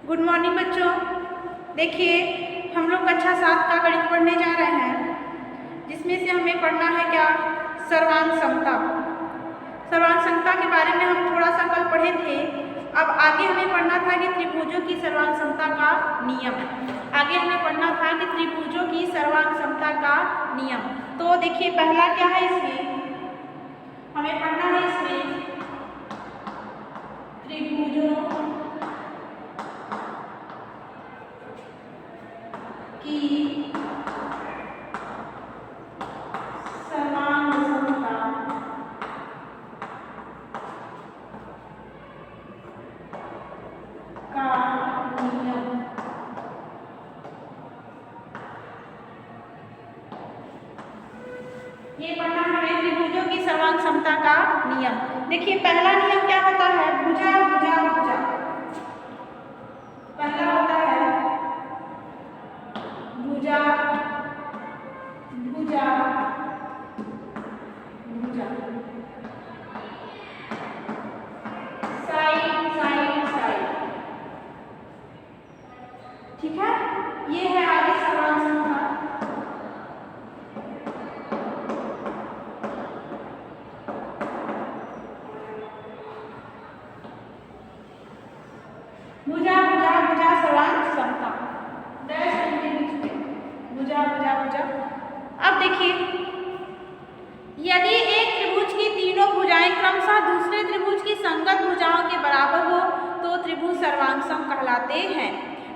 Good morning बच्चों। देखिए हम लोग कक्षा 7 का गणित पढ़ने जा रहे हैं, जिसमें से हमें पढ़ना है क्या, सर्वांग समता। सर्वांग समता के बारे में हम थोड़ा सा कल पढ़े थे। अब आगे हमें पढ़ना था कि त्रिभुजों की सर्वांग समता का नियम। आगे हमें पढ़ना था कि त्रिभुजों की सर्वांग समता का नियम। तो देखिए पहला क्या है, इसमें हमें पढ़ना है इसमें त्रिभुजों की सर्वांग समता का नियम। ये पढ़ना हमें त्रिभुजों की सर्वांग समता का नियम। देखिए पहला नियम क्या होता है, भुजा भुजा भुजा। पहला होता है भुजा भुजा भुजा, साइड साइड साइड। ठीक है, ये है आगे सर्वांग समता। भुजा भुजा भुजा सर्वांग समता, डैश इनके बीच में भुजा भुजा भुजा। अब देखिए यदि एक त्रिभुज की तीनों भुजाएं क्रमशः दूसरे त्रिभुज की संगत भुजाओं के बराबर हो तो त्रिभुज सर्वांग सम कहलाते हैं।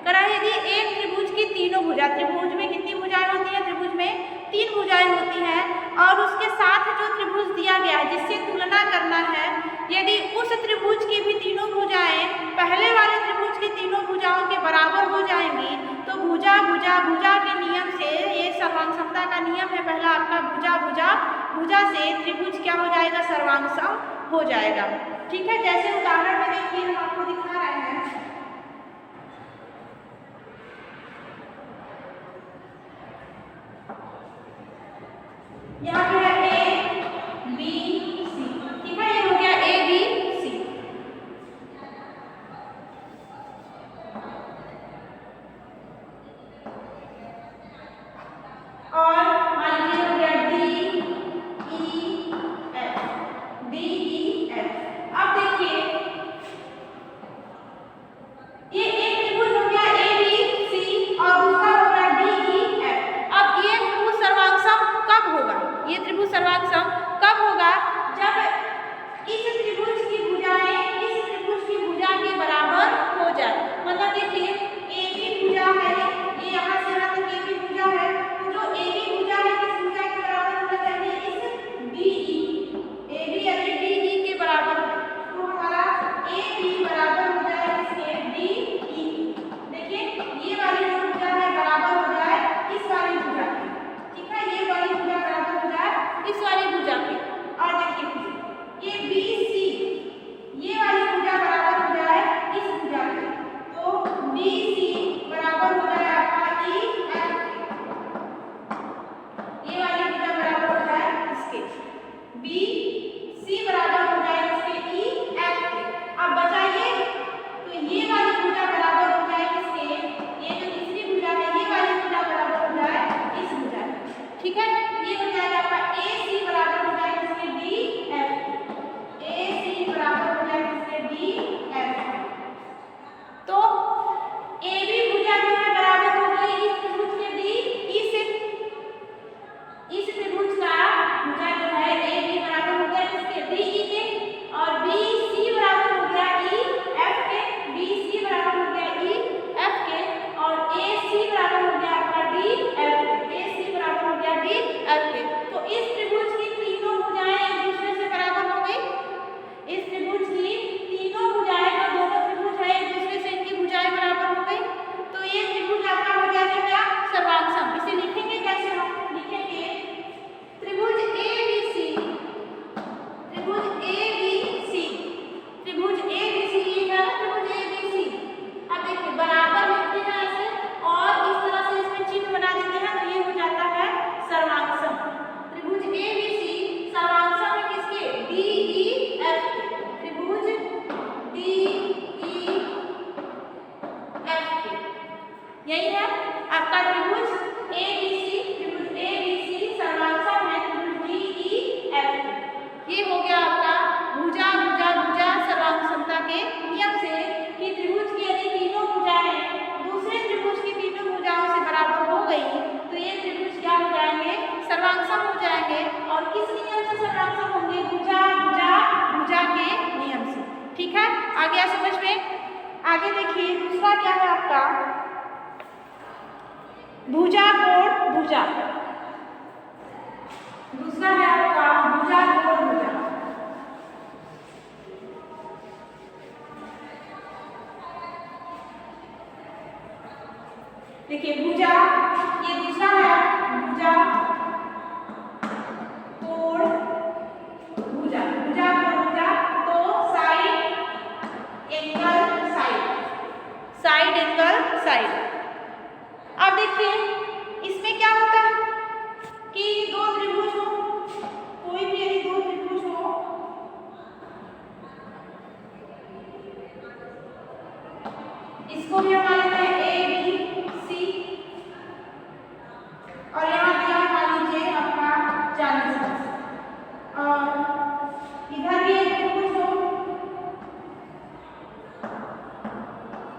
करा यदि एक त्रिभुज की तीनों भुजा, त्रिभुज में कितनी भुजाएं होती हैं, त्रिभुज में 3 भुजाएं होती हैं, और उसके साथ जो त्रिभुज दिया गया है जिससे तुलना करना है, यदि उस त्रिभुज की भी तीनों भुजाएं पहले वाले त्रिभुज की तीनों भुजाओं के बराबर हो जाएंगी तो भुजा भुजा भुजा के नियम से, ये सर्वांग समता का नियम है पहला आपका, भुजा भुजा भुजा से त्रिभुज क्या हो जाएगा, सर्वांग सम हो जाएगा। ठीक है, जैसे उदाहरण में देखिए हम आपको दिखा रहे हैं। यहाँ पे है A B C, ठीक है, ये हो गया A B C। और मान लीजिए हो गया D E F, D E F। अब देखिए आगे देखिए दूसरा क्या है आपका भुजा कोण भुजा। दूसरा है आपका भुजा कोण भुजा। देखिए भुजा ये दूसरा है भुजा कोण भुजा। भुजा कोण भुजा तो side angle side angle side. अब देखिए इसमें क्या होता है कि दो त्रिभुज हो, कोई भी यदि दो त्रिभुज हो इसको भी हम मान लेते हैं ए बी सी और यहाँ दिया है मान लीजिए आपका 40 और इधर भी एक त्रिभुज हो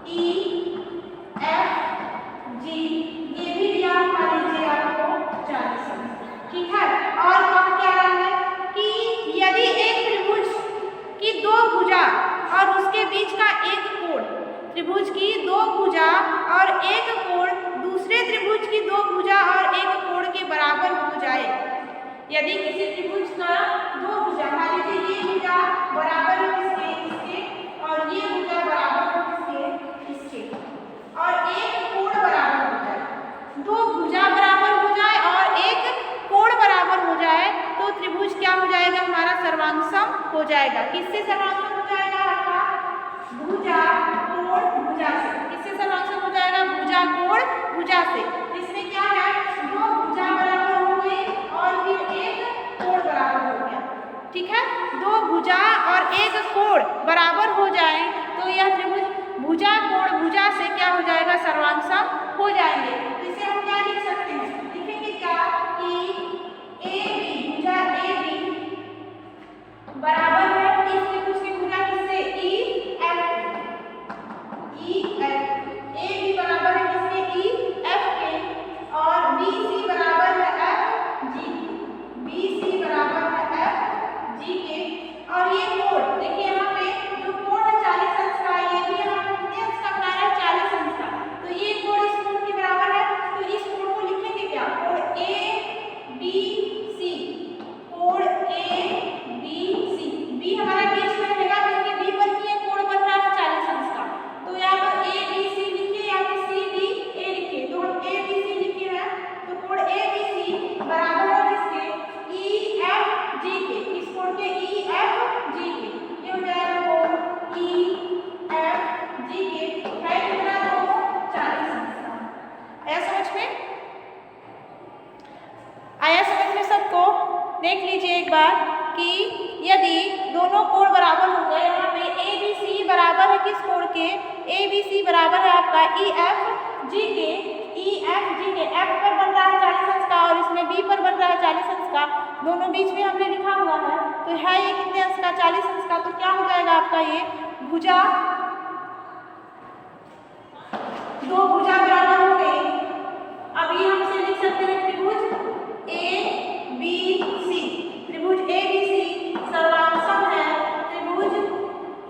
ई एफ जी, ये भी दिया मान लीजिए आपको 40। ठीक है और कहा क्या रहा है कि यदि एक त्रिभुज की दो भुजा और उसके बीच का एक कोण, त्रिभुज की दो भुजा और एक कोण दूसरे त्रिभुज की दो भुजा और एक कोण के बराबर हो जाए। यदि किसी त्रिभुज का दो भुजा मान लीजिए ये भुजा बराबर है इसके और ये भुजा बराबर है इसके और एक कोण बराबर हो जाए, दो भुजा बराबर हो जाए और एक कोण बराबर हो जाए तो त्रिभुज क्या हो जाएगा हमारा सर्वांगसम हो जाएगा। किससे सर्वांगसम हो जाएगा आपका भुजा कोण भुजा से। किससे सर्वांगसम हो जाएगा भुजा कोण भुजा से। इसमें क्या है दो भुजा बराबर हो गई और फिर एक कोण बराबर हो गया। ठीक है दो भुजा और एक कोण बराबर हो जाए तो यह त्रिभुज भुजा कोण भुजा से क्या हो जाएगा सर्वांगसम हो जाएंगे। इसे हम क्या लिख सकते हैं लिखेंगे क्या कि ए बी भुजा ए बी बराबर है इस त्रिभुज की भुजा किससे ई एफ ए बी बराबर है किसके ई एफ के और बी सी बराबर है एफ जी बी सी बराबर है एफ जी के। और ये कोण देखिए यहाँ पे जो कोण है 40 अंश का, ये भी यहाँ पे कितने अंश का बना रहा है 40 अंश का, तो ये कोण इस कोण के बराबर है तो इस कोण को लिखेंगे क्या कोण ए बी सी कोण ए बी सी। बी हमारा बीच में रहेगा क्योंकि बी पर ही ये कोण बन रहा है 40 अंश का, तो यहाँ पर ए बी सी लिखिए या फिर सी डी ए लिखिए। तो हम ए बी सी लिखे हैं तो कोण ए बी सी बराबर है किसके ई एफ जी के। इस कोण के ई एफ जी के ये हो जाएगा कोण ई एफ जी के है कितना दोनों 40 अंश का। आया समझ में आया समझ में सबको। देख लीजिए एक बार कि यदि दोनों कोण बराबर हो गए यहाँ पे ए बी सी बराबर है किस कोण के ए बी सी बराबर है आपका ई एफ जी के। ई एफ जी के एफ पर बन रहा है 40 अंश का और इसमें बी पर बन रहा है 40 अंश का, दोनों बीच में हमने लिखा हुआ है तो है ये कितने अंश का 40 अंश का। तो क्या हो जाएगा आपका ये भुजा दो भुजा बराबर हो गई। अब ये हमसे लिख सकते हैं त्रिभुज ए बी सी। त्रिभुज ए बी सी सर्वांगसम है त्रिभुज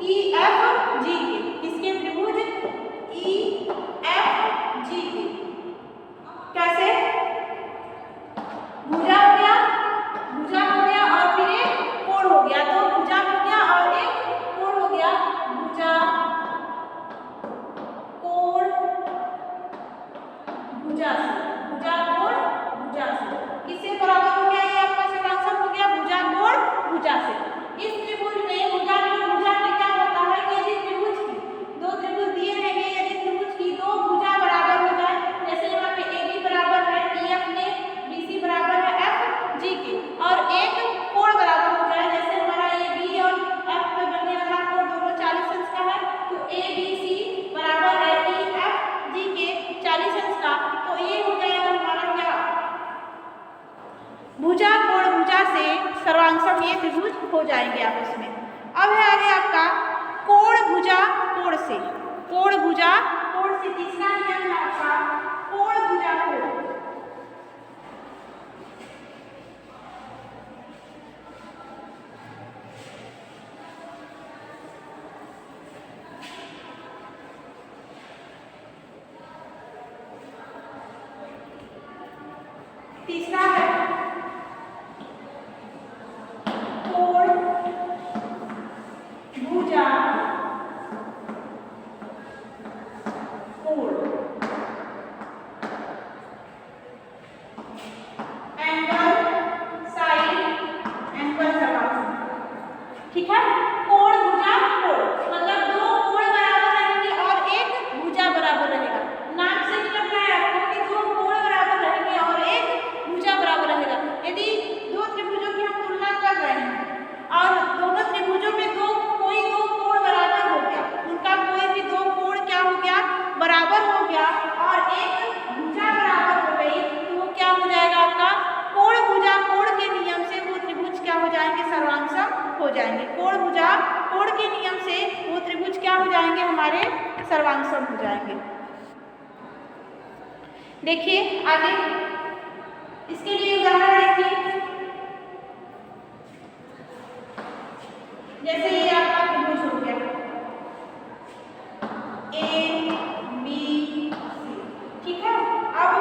ई एफ जी के। किसके त्रिभुज ई एफ जी के। कैसे भुजा हो गया और फिर एक कोण हो गया, तो भुजा हो गया और एक कोण हो गया भुजा कोण भुजा कोण भुजा से। किससे बराबर हो गया ये आपका सर्वांगसम हो गया भुजा कोण भुजा से। इस त्रिभुज में भुजा कोण भुजा में क्या होता है कि यदि त्रिभुज की दो त्रिभुज दिए रहेंगे, यदि त्रिभुज की दो भुजा बराबर हो जाए जैसे यहाँ पे ए बी बराबर है ई एफ ने बी सी बराबर है एफ जी के और एक कोण बराबर हो जाए जैसे हमारा ए बी और एफ पे बनने वाला कोण दोनों 40 अंश का है तो ए बी सी बराबर है ई एफ जी के 40 अंश का, तो ये हो जाएगा हमारा क्या भुजा कोण भुजा से सर्वांगसम ये त्रिभुज हो जाएंगे आपस में। अब है आगे आपका कोण भुजा कोण से। कोण भुजा कोण से तीसरा नियम है आपका कोण भुजा कोण। तीसरा है कोण भुजा कोण, एंगल साइड एंगल सर्वांग, ठीक है। कोण भुजा कोण मतलब दो कोण बराबर रहेंगे और एक भुजा बराबर रहेगा। नाम से ही लग रहा है आपको कि दो कोण बराबर रहेंगे और एक भुजा बराबर रहेगा। यदि दो त्रिभुजों की हम तुलना कर रहे हैं और दोनों त्रिभुजों में कोई दो कोण बराबर हो गया, उनका कोई भी दो कोण क्या हो गया, बराबर हो गया और एक भुजा बराबर हो गई, तो वो क्या हो जाएगा आपका कोण भुजा कोण के नियम से वो त्रिभुज क्या हो जाएंगे, सर्वांगसम हो जाएंगे। कोण भुजा कोण के नियम से वो त्रिभुज क्या हो जाएंगे, हमारे सर्वांगसम हो जाएंगे। देखिए आगे इसके लिए उदाहरण देखिए, जैसे ये आपका त्रिभुज हो गया ए बी सी, ठीक है। अब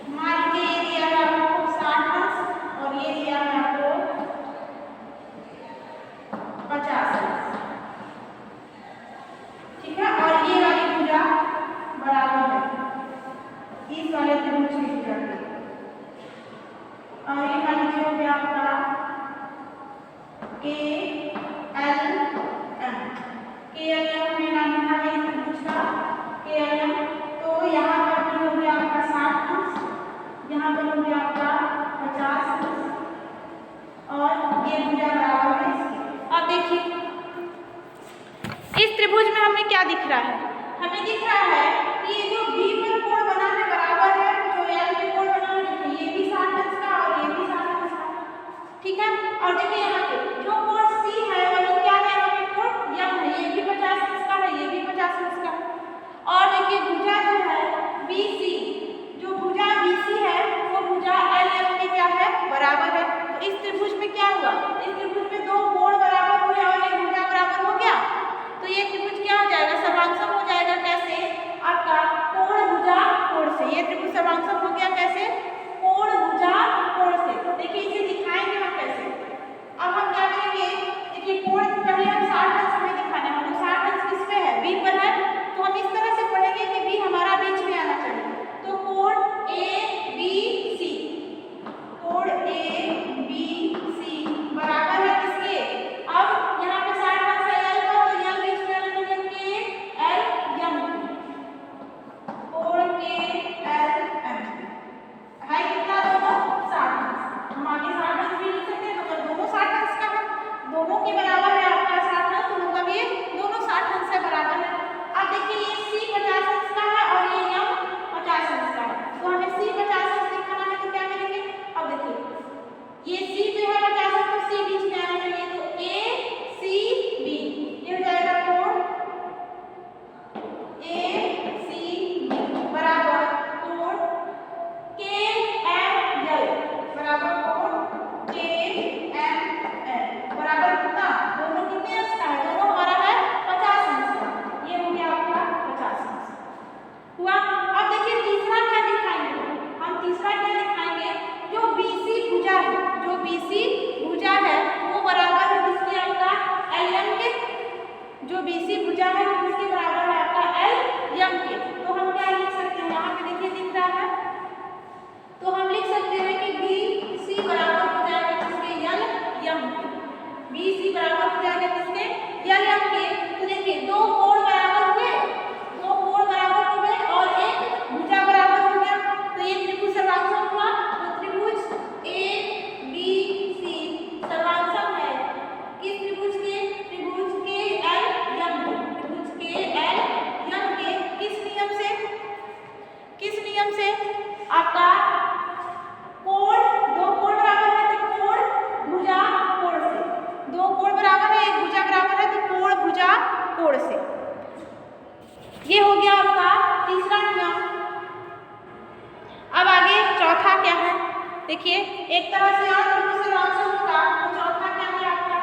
मान लीजिए ये दिया है आपको 60 अंश और ये दिया है आपको 50 अंश, ठीक है। और ये वाली भुजा बराबर है इस वाले त्रिभुज की भुजा के, और ये मान लीजिए हो गया आपका के एल एम, के एल एम में नाम लिखा है इस त्रिभुज का के एल एम। तो यहाँ पर हो गया आपका 60 अंश, यहाँ पर हो गया आपका 50 अंश और ये भुजा बराबर है इसकी। अब देखिए इस त्रिभुज में हमें क्या दिख रहा है, हमें दिख रहा है कि ये जो बी पर कोण बना है बराबर है, जो एल पे कोण बना है ये भी 60 अंश का और ये भी 60 अंश का, ठीक है। और देखिए यहाँ पे जो कोण सी है वो क्या है, यहाँ पे कोण यम है, ये भी 50 अंश का है, ये भी 50 अंश का है। और देखिए भुजा जो है BC, जो भुजा BC है वो भुजा LM के क्या है, बराबर है। तो इस त्रिभुज में क्या हुआ, इस त्रिभुज में दो कोण बराबर हुए और एक भुजा बराबर हो गया, तो ये त्रिभुज क्या हो जाएगा, सर्वांगसम हो जाएगा। कैसे, आपका कोण भुजा कोण से ये त्रिभुज सर्वांगसम हो गया, कैसे, कोण भुजा कोण से। देखिए इसे दिखाएंगे हम कैसे, अब हम क्या करेंगे, देखिए कोण पहले हम 60 अंश में दिखाने हैं, तो 60 अंश किस पे है, बी पर है, तो हम इस तरह से पढ़ेंगे कि बी हमारा बीच में आना चाहिए। तो कोण ABC, कोण ABC बराबर है किसके, अब यहाँ पे 60 अंश है एल का, तो एल बीच में आना चाहिए के एल एम, कोण के एल एम है कितना, दोनों 60 अंश। हम आगे 60 अंश भी लिख सकते हैं, मतलब दोनों 60 अंश का है, दोनों के बराबर है आपका 60 अंश, तो मतलब ये दोनों 60 अंश से बराबर है। अब देखिए ये सी 50 अंश का है और ये एम 50 अंश का है, तो हमें सी 50 अंश दिखाना है, तो क्या करेंगे, अब देखिए ये सी पे है 50 अंश, तो सी बीच में आना चाहिए, तो ए सी बी ये हो जाएगा कोण ए सी बी बराबर कोण के एम एल बराबर कोण के एम एल बराबर कितना, दोनों कितने अंश का है, दोनों हमारा है 50 अंश का, ये हो गया आपका 50 अंश हुआ। अब देखिए तीसरा क्या दिखाएंगे, हम तीसरा क्या दिखाएंगे, जो BC भुजा है, जो BC भुजा है वो बराबर है किसके, आपका LM के, जो BC भुजा है वो किसके बराबर है, आपका LM के। तो हम क्या लिख सकते हैं, यहाँ पे देखिए दिख रहा है, तो हम लिख सकते हैं कि BC बराबर हो जाएगा किसके, LM के, BC बराबर हो जाएगा किसके, LM के। तो देखिए दो कोण बराबर हुए, दो कोण बराबर हो गए और एक भुजा बराबर हो गया, तो ये त्रिभुज सर्वांगसम हुआ। तो त्रिभुज ABC सर्वांगसम है किस त्रिभुज के, त्रिभुज के LM के, त्रिभुज के LM के किस नियम से, किस नियम से, आपका कोण, दो कोण बराबर है तो कोण भुजा कोण से, दो कोण बराबर है एक भुजा बराबर है तो कोण भुजा कोण से, ये हो गया आपका तीसरा नियम। अब आगे चौथा क्या है, देखिए एक तरह से और त्रिभुज सर्वांगसम होगा, तो चौथा क्या है आपका,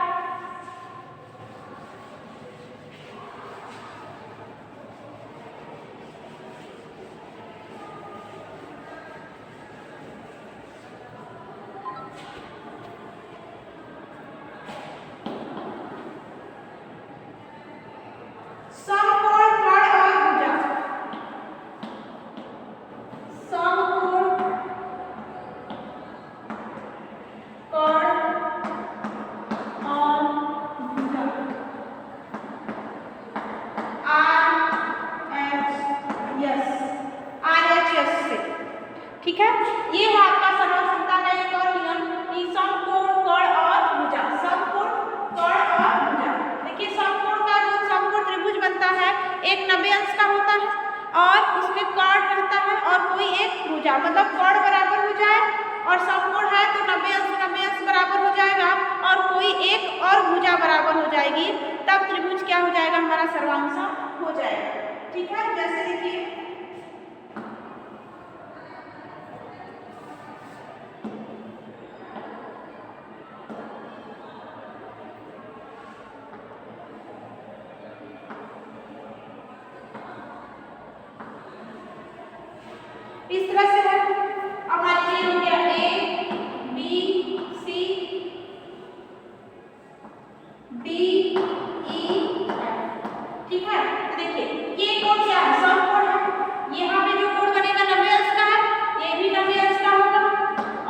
उसमें कर्ण रहता है और कोई एक भुजा, मतलब कर्ण बराबर हो जाए और समकोण है तो 90 अंश बराबर हो जाएगा और कोई एक और भुजा बराबर हो जाएगी, तब त्रिभुज क्या हो जाएगा, हमारा सर्वांग हो जाएगा। ठीक है, जैसे देखिए इस तरह से है। अब मान लीजिए हो गया A B C D E F. ठीक है, तो देखिए ये कोण क्या है, समकोण है। यहाँ पे जो कोण बनेगा 90 अंश का है, ये भी 90 अंश का होगा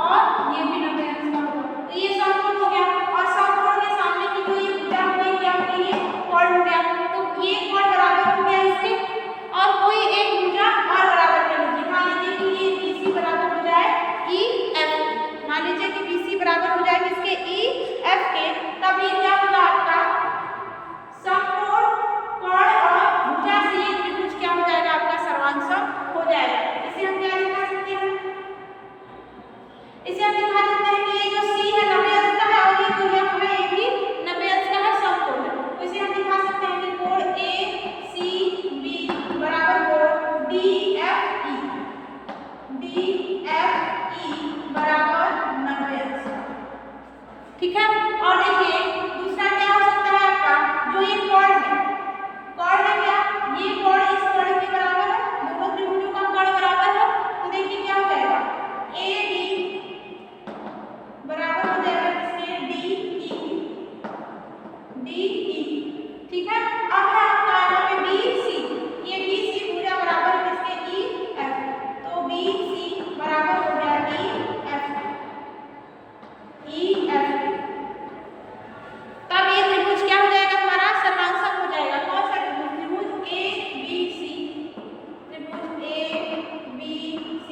और ये भी 90 अंश का होगा, तो ये समकोण हो गया। और समकोण के सामने की जो ये भुजा हो गई, क्या हो गई, ये कोण हो गया, तो ये कोण बराबर हो गया इसके, और कोई एक भुजा और बराबर कर लीजिए। मान लीजिए कि ये BC बराबर हो जाए EF, मान लीजिए कि BC बराबर हो जाए किसके, EF के, तब ये क्या होगा आपका समकोण, कोण और भुजा से ये त्रिभुज क्या हो जाएगा, आपका सर्वांग हो जाएगा। इसे हम क्या दिखा सकते हैं, इसे हम दिखा सकते हैं कि ये जो C है 90 अंश का है और ये जो F है ये भी 90 अंश का है, समकोण है, तो इसे हम दिखा सकते हैं कि कोण ACB बराबर कोण DFE बराबर 90 अंश। ठीक है, और देखिए दूसरा क्या हो सकता है आपका, जो ये कोण है, कोण है क्या, ये कोण इस कोण के बराबर है, दोनों त्रिभुजों का कोण बराबर है, तो देखिए क्या हो जाएगा, AB बराबर हो जाएगा किसके, DE। ठीक है, अब है आपका यहाँ पे BC, ये BC भुजा बराबर किसके, EF, तो BC बराबर हो गया EF। तब ये त्रिभुज क्या हो जाएगा, हमारा सर्वांग हो जाएगा। कौन सा त्रिभुज, त्रिभुज ABC, त्रिभुज ABC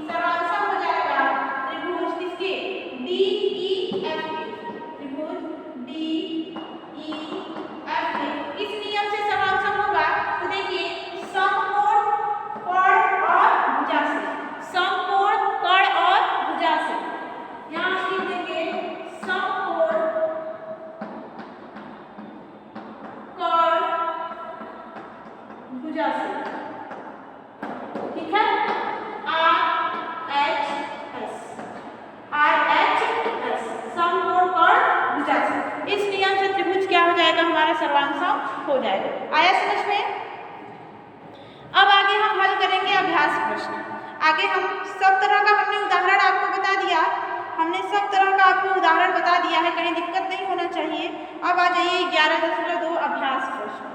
सर्वांग हो जाएगा त्रिभुज किसके, DEF, त्रिभुज DEF। इस नियम से सर्वांग होगा, तो देखिए समकोण, कोण और भुजा से, समकोण, कोण और भुजा से, यहाँ लिख देंगे समकोण, कोण, भुजा से। ठीक है, RHS, समकोण, कोण, भुजा से, इस नियम से त्रिभुज क्या हो जाएगा, हमारा सर्वांग हो जाएगा। आया समझ में? अब आगे हम हल करेंगे अभ्यास प्रश्न। आगे हम सब तरह का हमने उदाहरण आपको बता दिया, हमने सब तरह का आपको उदाहरण बता दिया है, कहीं दिक्कत नहीं होना चाहिए। अब आ जाइए 11.2 अभ्यास प्रश्न।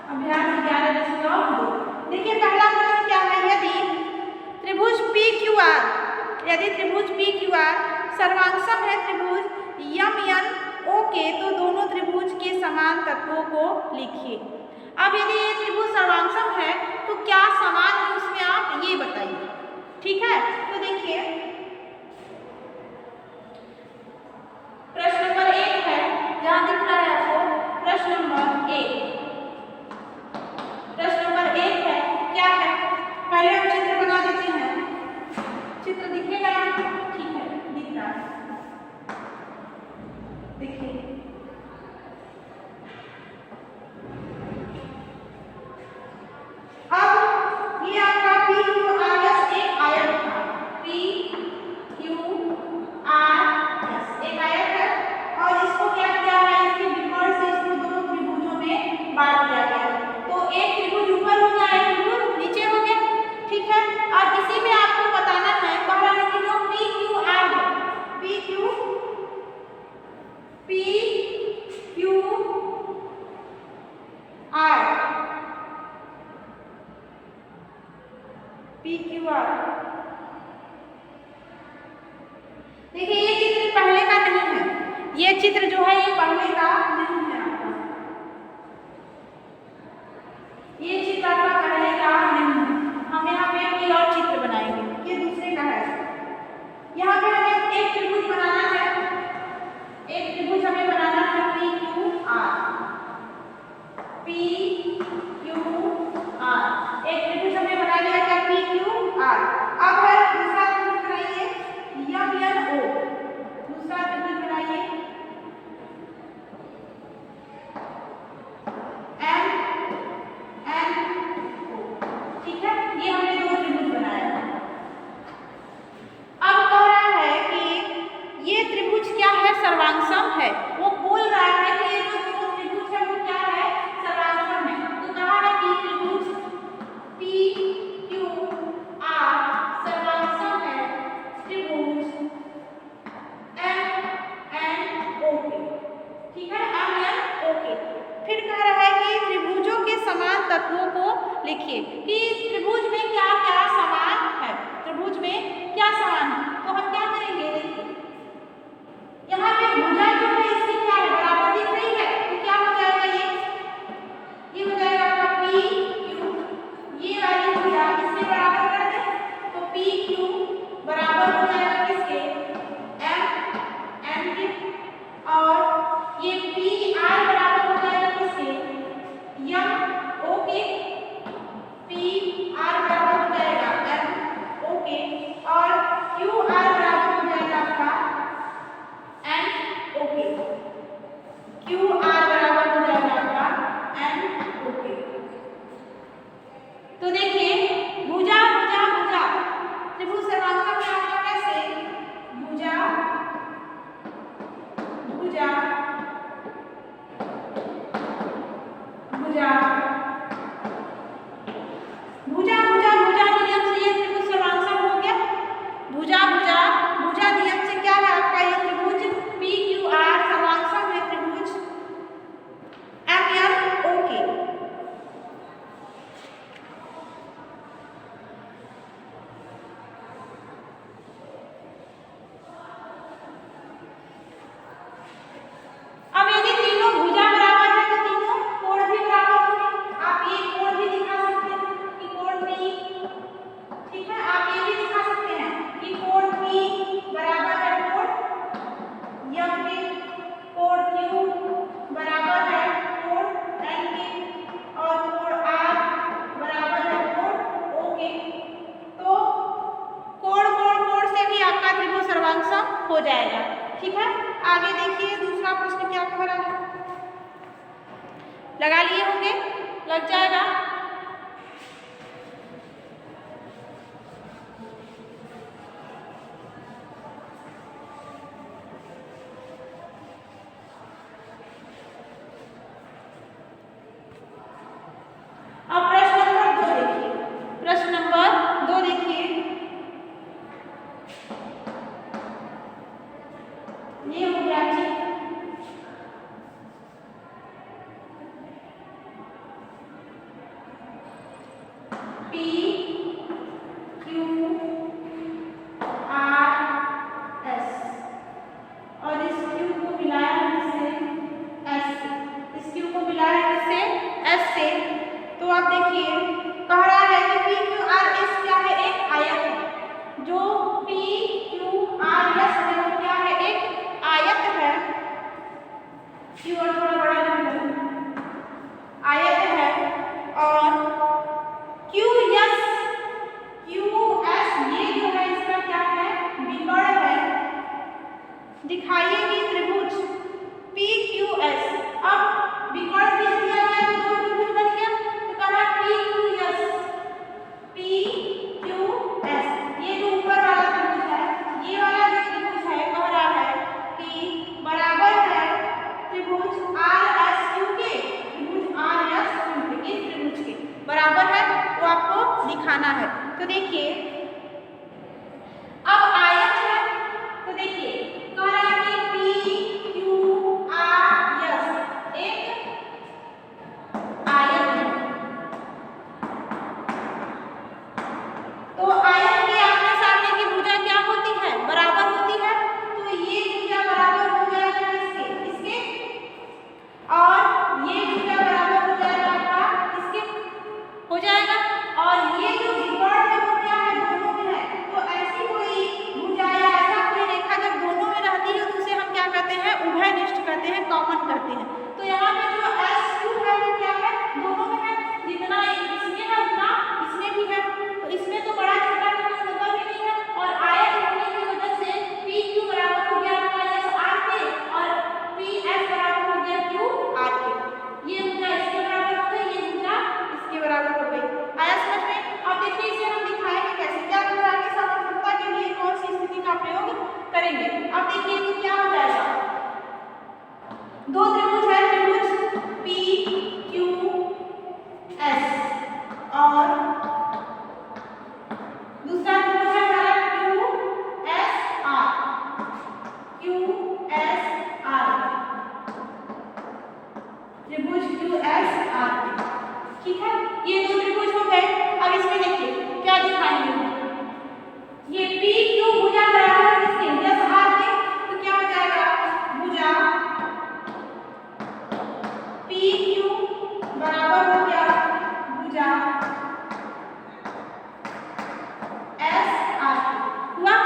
अभ्यास 11.2। देखिए पहला प्रश्न क्या है, यदि त्रिभुज PQR सर्वांगसम है त्रिभुज MNO के, तो दोनों त्रिभुज के समान तत्वों को लिखिए। अब यदि ये त्रिभुज सर्वांगसम है तो क्या समान है उसमें, आप ये बताइए। ठीक है, तो देखिए प्रश्न नंबर 1 है, जहाँ दिख रहा है आपको प्रश्न नंबर 1। प्रश्न नंबर 1 है, क्या है, पहले हम चित्र बना देते हैं। चित्र दिखेगा, ठीक है, दिख रहा है, देखिए अब ये आपका PQRS एक आयत था, PQRS जो है ये पढ़ने का नहीं है आपका, ये चित्र आपका पढ़ने का नहीं है। हम यहाँ पे कोई और चित्र बनाएंगे, ये दूसरे का है। यहाँ पे हमें एक त्रिभुज बनाना है, एक त्रिभुज हमें बनाना है P Q R, P Q R, एक त्रिभुज हमें बना लिया है पी क्यू आर। अब है दूसरा त्रिभुज बनाइए यम एन ओ, दूसरा त्रिभुज बनाइए एम एन ओ, ठीक है, ये हमने दो त्रिभुज बनाया। अब कह रहा है कि ये त्रिभुज क्या है, सर्वांगसम है। वो बोल रहा है कि ये जो दो त्रिभुज है वो क्या है, सर्वांगसम है। तो कहा है कि त्रिभुज पी क्यू आर सर्वांगसम है त्रिभुज एम एन ओ के, ठीक है, एम एन ओ के। फिर कह रहा है कि त्रिभुजों के समान तत्वों को लिखिए कि त्रिभुज में क्या क्या समान है, त्रिभुज में क्या समान है। तो हम क्या करेंगे, देखिए यहाँ पे भुजा जो है इसकी क्या है, बराबर दिख रही है, तो क्या हो जाएगा, ये हो जाएगा आपका पी क्यू, ये वाली भुजा इसके बराबर कर दे तो पी क्यू बराबर हो जाएगा किसके, एम एन के, और ये पी आर बराबर हो जाएगा किसके, यम ओ के, पी आर बराबर हो जाएगा एम ओ के, और क्यू आर बराबर हो जाएगा आपका एन ओ के, क्यू आर बराबर हो जाएगा आपका एन ओ के। तो देखिए भुजा भुजा भुजा, त्रिभुज सर्वांगसम क्या होगा, कैसे, भुजा भुजा भुजा भुजा भुजा भुजा नियम से ये त्रिभुज सर्वांगसम हो गया। भुजा भुजा भुजा नियम से क्या है आपका, ये त्रिभुज पी क्यू आर सर्वांगसम है त्रिभुज एम एन ओ के। अब यदि तीनों भुजा बराबर है तो तीनों कोण भी बराबर होंगे। आप ये कोण भी दिखा सकते हैं कि कोण पी, ठीक है, आप ये भी दिखा सकते हैं कि कोण पी बराबर है कोण यम के, कोण क्यू बराबर है कोण एन के, और कोण आर बराबर है कोण ओ के। तो कोण कोण कोण से भी आपका त्रिभुज सर्वांगसम हो जाएगा, ठीक है। आगे देखिए दूसरा प्रश्न क्या कह रहा है, लगा लिए होंगे, लग जाएगा। अब प्रश्न नंबर 2 देखिए, प्रश्न नंबर 2 देखिए, ये हो गया G P Q R S, और इस क्यू को मिलाया है इससे एस से, इस क्यू को मिलाया है इससे एस से। तो आप देखिए कह रहा है कि पी क्यू आर एस क्या है, एक आयत है। जो पी क्यू आर एस है वो क्या है, एक आयत है। क्यू और थोड़ा बड़ा नहीं, आयत है। और क्यू एस ये जो है इसका क्या है, विकर्ण है। दिखाइए कि त्रिभुज पी क्यू एस, अब विकर्ण दे दिया है तो दो त्रिभुज बन गया, तो कहा पी क्यू एस, ये जो ऊपर वाला त्रिभुज है, ये वाला जो त्रिभुज है कह रहा है कि बराबर है त्रिभुज आर एस क्यू के, त्रिभुज आर एस क्यू के, इस त्रिभुज के बराबर है, वो आपको दिखाना है। तो देखिए अब आयत है, तो देखिए कह रहा है कि पी क्यू आर एस एक आयत है। तो आयत के आमने सामने की भुजा क्या होती है, बराबर होती है। तो ये भुजा बराबर हो जाएगा किसके, इसके एस आर के। ठीक है, ये दो त्रिभुज हो गए। अब इसमें देखिए क्या दिखाएंगे, ये पी क्यू भुजा बराबर है किसके, एस आर के, तो क्या हो जाएगा भुजा पी क्यू बराबर हो गया भुजा एस आर हुआ।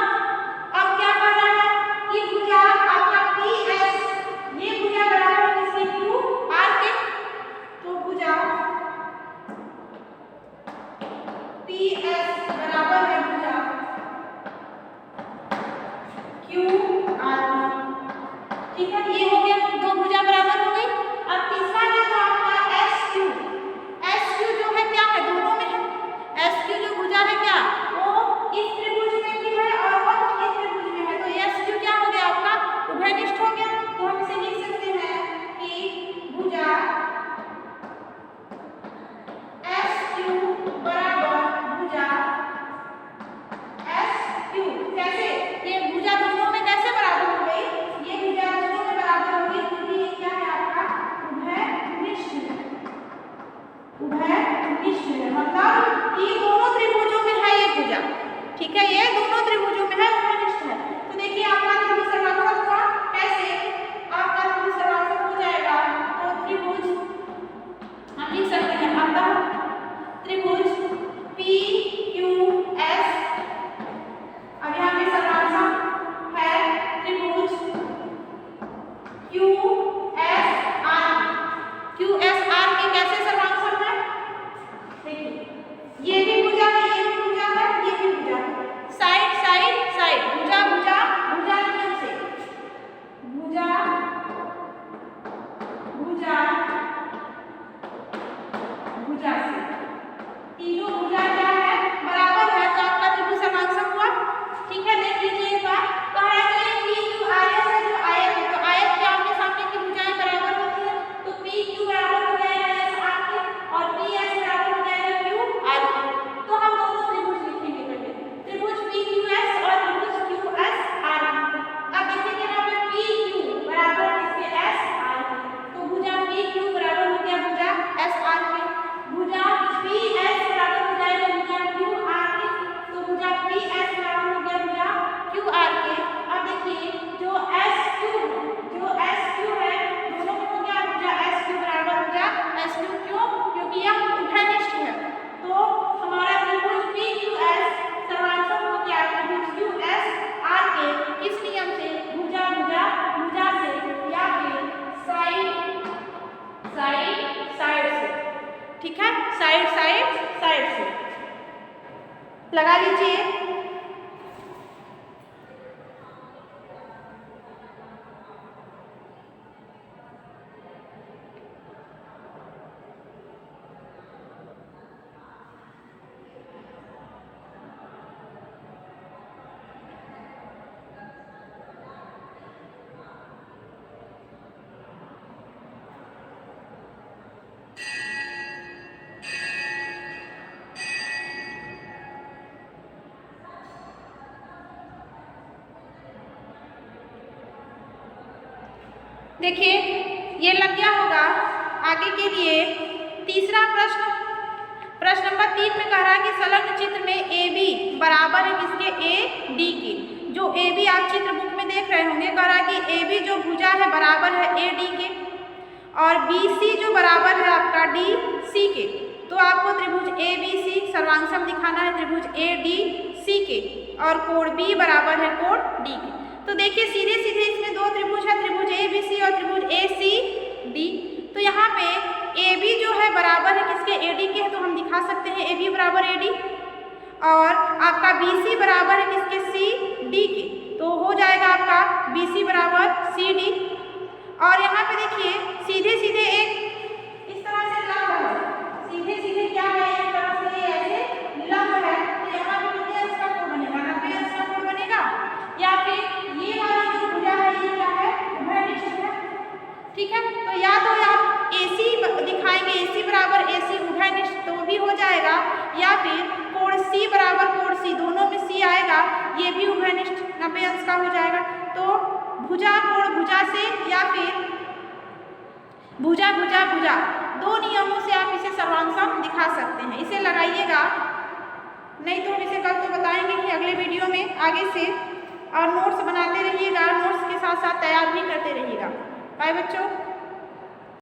अब क्या कर रहा है कि भुजा आपका पी एस, ये भुजा बराबर है किसके, क्यू आर के, तो भुजा पी एस बराबर है भुजा क्यू आर के। ठीक है, ये हो गया, दो भुजा बराबर हो गई। अब तीसरा देखो आपका एस क्यू, एस क्यू जो है क्या है, दोनों में है। एस क्यू जो भुजा है क्या, वो इस त्रिभुज में भी है और वो इस त्रिभुज में है, तो एस क्यू क्या हो गया आपका, उभयनिष्ठ हो गया। तो हम इसे लिख सकते हैं कि भुजा एस क्यू बराबर भुजा एस क्यू, कैसे, ये भुजा दोनों में कैसे बराबर हो गई, ये भुजा दोनों में बराबर हो गई क्योंकि ये क्या है आपका उभयनिष्ठ है, उभयनिष्ठ है, मतलब ये दोनों त्रिभुजों में है ये भुजा। ठीक है, ये दोनों त्रिभुजों में है, उभयनिष्ठ है। तो देखिए आपका त्रिभुज सर्वांशक का कैसे, आपका त्रिभुज सर्वांशक हो जाएगा, तो त्रिभुज हम लिख सकते हैं अतः त्रिभुज पी क्यू एस, अब यहाँ पे सर्वांशक है त्रिभुज Q S R, Q S R के कैसे सर्वांशक है, देखिए ये भी भुजा है, ये भी भुजा है, ये भी भुजा है, साइड साइड साइड, भुजा भुजा भुजा नियम से, भुजा भुजा भुजा से, तीनों भुजा क्या है, बराबर है, तो आपका त्रिभुज सर्वांशक हुआ। ठीक है, देख लीजिए एक बार, कह रहा है कि पी क्यू आर एस है, जो आयत है, तो आयत के आमने सामने की भुजाएं बराबर होती है, तो पी क्यू बराबर हो जाएगा एस आर के और पी एस बराबर हो जाएगा क्यू आर के। तो हम दोनों त्रिभुज लिखेंगे पहले, त्रिभुज पी क्यू एस और त्रिभुज क्यू एस आर के। अब देखेंगे यहाँ पे पी क्यू बराबर किसके, एस आर के, तो भुजा पी क्यू बराबर हो गया भुजा एस आर के, भुजा पी एस बराबर हो जाएगा भुजा क्यू आर के, तो भुजा पी एस बराबर हो गया भुजा क्यू आर के। अब देखिए जो एस क्यू है दोनों में हो गया भुजा एस क्यू बराबर हो गया एस क्यू, क्यों, क्योंकि यह उभयनिष्ठ है, तो हमारा त्रिभुज पी क्यू एस सर्वांशक हो गया त्रिभुज क्यू एस आर के, किस नियम से, भुजा भुजा भुजा से या फिर साइड साइड साइड से। ठीक है, साइड साइड साइड से लगा लीजिए। देखिए ये लग गया होगा। आगे के लिए तीसरा प्रश्न, प्रश्न नंबर 3 में कह रहा है कि संलग्न चित्र में ए बी बराबर है किसके, ए डी के। जो ए बी आप चित्र बुक में देख रहे होंगे, कह रहा है कि ए बी जो भुजा है बराबर है ए डी के और बी सी जो बराबर है आपका डी सी के। तो आपको त्रिभुज ए बी सी सर्वांशक दिखाना है त्रिभुज ए डी सी के और कोण बी बराबर है कोण डी के। तो देखिए सीधे सीधे इसमें दो त्रिभुज है, त्रिभुज ए बी सी और त्रिभुज ए सी डी। तो यहाँ पे ए बी जो है बराबर है किसके, ए डी के है, तो हम दिखा सकते हैं ए बी बराबर ए डी और आपका बी सी बराबर है किसके, सी डी के, तो हो जाएगा आपका बी सी बराबर सी डी। और यहाँ पे देखिए सीधे सीधे एक इस तरह से लंब है, सीधे सीधे क्या है, एक तरह से ऐसे लंब है, तो यहाँ पे कितने अंश का कोण बनेगा, 90 अंश का कोण बनेगा, या फिर ये वाली जो भुजा है ये क्या है, उभयनिष्ठ है। ठीक है, तो या तो आप AC दिखाएंगे, AC बराबर AC उभयनिष्ठ तो भी हो जाएगा, या फिर कोण C बराबर कोण C, दोनों में C आएगा, ये भी उभयनिष्ठ 90 अंश का हो जाएगा। तो भुजा कोण भुजा से या फिर भुजा भुजा भुजा, दो नियमों से आप इसे सर्वांग दिखा सकते हैं। इसे लगाइएगा, नहीं तो हम इसे कल तो बताएंगे कि अगले वीडियो में आगे से, और नोट्स बनाते रहिएगा, नोट्स के साथ साथ तैयार भी करते रहिएगा। बाय बच्चों।